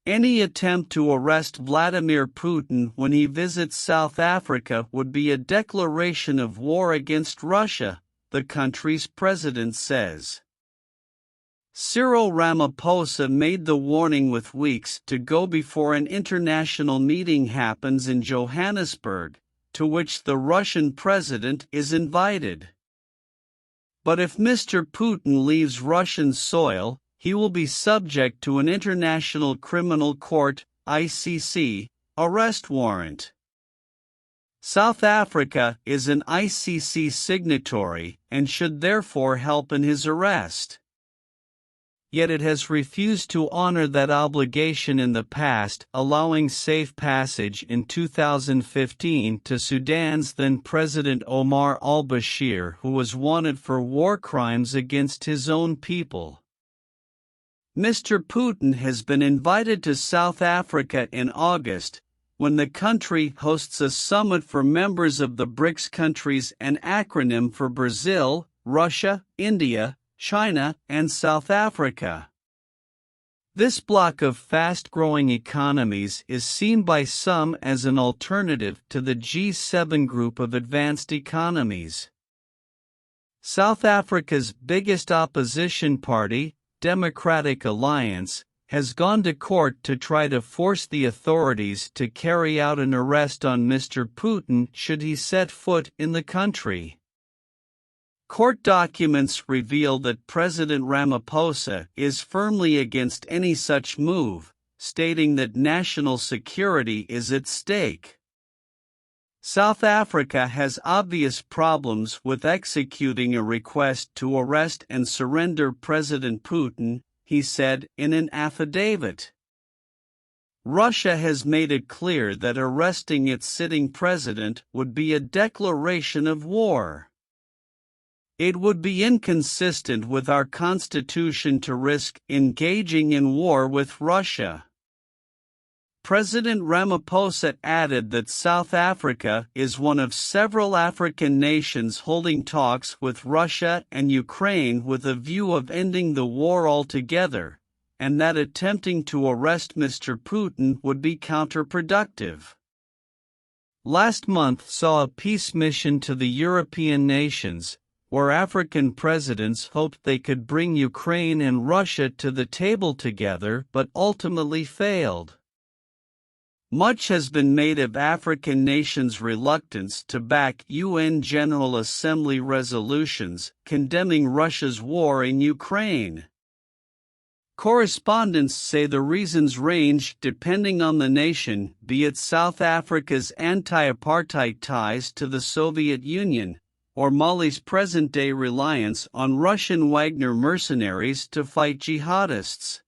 Any attempt to arrest Vladimir Putin when he visits South Africa would be a declaration of war against Russia, the country's president says. Cyril Ramaphosa made the warning with weeks to go before an international meeting happens in Johannesburg, to which the Russian president is invited. But if Mr. Putin leaves Russian soil, he will be subject to an International Criminal Court (ICC) arrest warrant. South Africa is an ICC signatory and should therefore help in his arrest. Yet it has refused to honor that obligation in the past, allowing safe passage in 2015 to Sudan's then President Omar al-Bashir, who was wanted for war crimes against his own people. Mr. Putin has been invited to South Africa in August, when the country hosts a summit for members of the BRICS countries, an acronym for Brazil, Russia, India, China, and South Africa. This bloc of fast-growing economies is seen by some as an alternative to the G7 group of advanced economies. South Africa's biggest opposition party, Democratic Alliance, has gone to court to try to force the authorities to carry out an arrest on Mr. Putin should he set foot in the country. Court documents reveal that President Ramaphosa is firmly against any such move, stating that national security is at stake. South Africa has obvious problems with executing a request to arrest and surrender President Putin, he said in an affidavit. Russia has made it clear that arresting its sitting president would be a declaration of war. It would be inconsistent with our constitution to risk engaging in war with Russia. President Ramaphosa added that South Africa is one of several African nations holding talks with Russia and Ukraine with a view of ending the war altogether, and that attempting to arrest Mr. Putin would be counterproductive. Last month saw a peace mission to the European nations, where African presidents hoped they could bring Ukraine and Russia to the table together but ultimately failed. Much has been made of African nations' reluctance to back UN General Assembly resolutions condemning Russia's war in Ukraine. Correspondents say the reasons range depending on the nation, be it South Africa's anti-apartheid ties to the Soviet Union, or Mali's present-day reliance on Russian Wagner mercenaries to fight jihadists.